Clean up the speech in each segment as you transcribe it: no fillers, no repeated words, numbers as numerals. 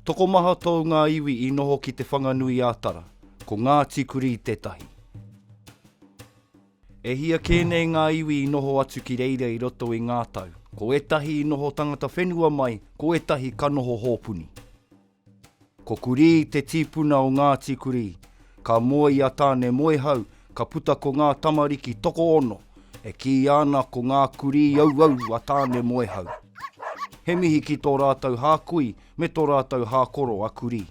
Tokomaha tau ngā iwi I noho ki te whanganui ātara, ko Ngāti Kuri tētahi. E hia kēnei ngā iwi I noho atu ki reira I roto I ngā tau. Ko etahi I noho tangata whenua mai, ko etahi kanoho hōpuni. Ko Kuri te tīpuna o Ngāti Kuri, ka moe I a tāne moe hau, ka puta ko ngā tamariki toko ono, e ki ana ko ngā kuri au a tāne moe hau. He mihi ki tō rātau hākui, me tō rātau hākoro a Kuri.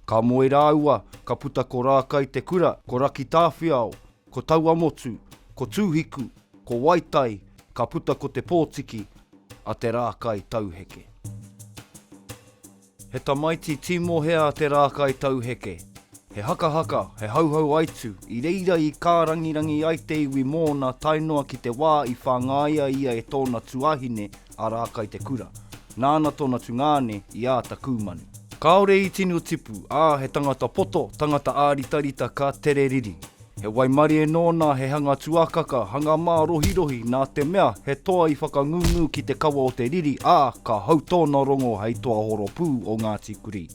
Ka moe rāua, ka puta ko rākai te kura, ko raki tāwhiao, ko tauamotu, ko tūhiku, ko waitai, ka puta ko te pōtiki, a te rākai tauheke. He tamaiti timohea te rākai tauheke. He haka, he hauhau aitu, I reira I kārangirangi ai te iwi mō nā tainoa ki te wā I whāngaia ia e tōna tuahine a rākai te kura. Nāna tōna tungāne I āta kūmanu. Kāore I tino tipu, he tangata poto, tangata āritarita ka tere riri. He waimari e nōna he hanga tuakaka, hanga mā rohirohi, nā te mea he toa I whakangungu ki te kawa o te riri, ka hau tōna rongo hei toa horo pū o Ngāti Kuri.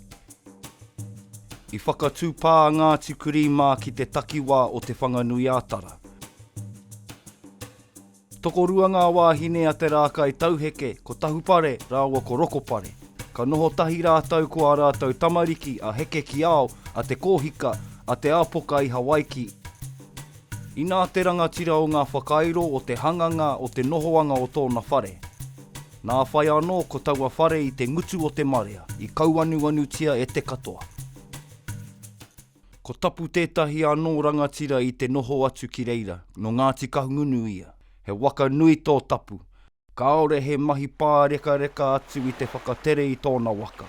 I whakatūpā Ngāti Kuri mā ki te takiwā o te whanganui ātara. Toko rua ngā wāhine a te rākai tauheke, ko tahupare, rāua ko rokopare. Ka noho tahi rātau ko a rātau tamariki a heke ki ao, a te kōhika, a te āpoka I Hawaiki. I nā te rangatira o ngā whakairo o te hanganga o te nohoanga o tōna whare. Nā whai anō ko taua whare I te ngutu o te marea, I kauanuanu tia e te katoa. Ko tapu tētahi anō rangatira I te noho atu ki reira, no Ngāti Kahungunu ia. He waka nui tō tapu. Kāore he mahi pāreka atu I te whakatere I tōna waka.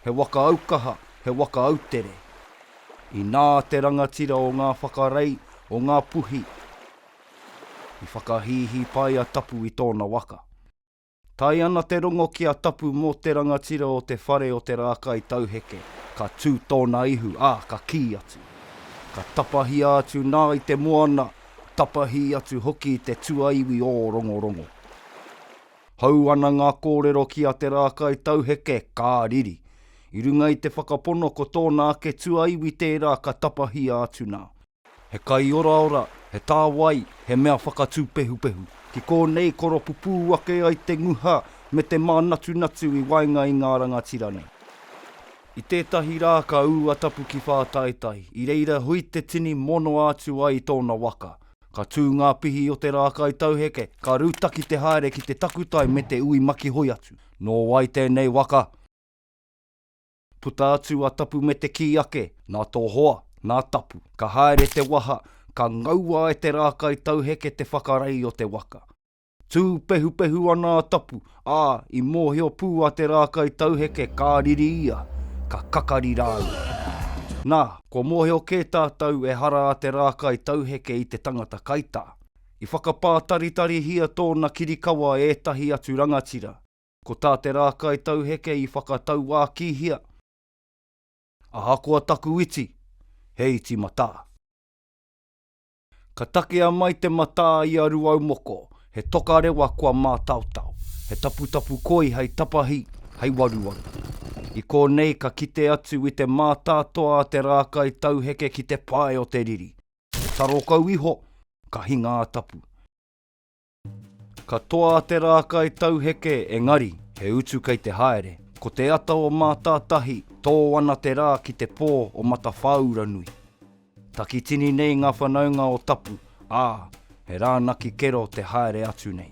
He waka aukaha, he waka autere. I nā te rangatira o ngā whakarei, o ngā puhi. I whakahihi pai a tapu I tōna waka. Tai ana te rongo ki a tapu mō te rangatira o te whare o te rākai tauheke. Ka tū tōna ihu, ka ki atu. Ka tapahi atu nā I te moana, tapahi atu hoki I te tuaiwi o rongorongo. Hau ana ngā kōrero ki a te rākai tauheke, ka riri. I runga I te whakapono ko tōna ake tuaiwi tērā ka tapahi atu nā. He kai ora, he tāwai, he mea whakatū pehu. Ki kōnei koro pupū ake ai te nguha, me te mānatu I wainga I ngā rangatira nei. I tētahi rā ka ua tapu ki whātaitai, I reira hui te tini mono atu ai tōna waka. Ka tū ngā pihi o te rākai tauheke, ka rūtaki te haere ki te takutai me te ui maki hoi atu. Nō wai tēnei waka. Puta atu a tapu me te ki ake, nā tō hoa, nā tapu. Ka haere te waha, ka ngaua e te rākai tauheke te whakarei o te waka. Tū pehu ana a tapu, I mōhio pū a te rākai tauheke, ka riri ia. Ka kakari rāu. Nā, ko mōheo kē tātou e hara a te rākai tauheke I te tangata kaitā. I whakapātaritari hia tōna kirikawa e etahi atu rangatira. Ko tā te rākai tauheke I whakatau wā ki hia. Aha koa taku iti, he iti mata. Ka takea mai te mata I aru au moko, he toka rewa kua mātautau. He tapu koi hei tapahi, hei waruwaru. I kōnei ka kite atu I te mātātoa a te rākai tauheke ki te pae o te riri. He tarokau iho, ka hinga a tapu. Ka toa a te rākai tauheke engari, he utu kei te haere. Ko te ata o mātātahi, tō ana te rā ki te pō o mata whauranui. Taki tini nei ngā whanaunga o tapu, he rānaki kero te haere atu nei.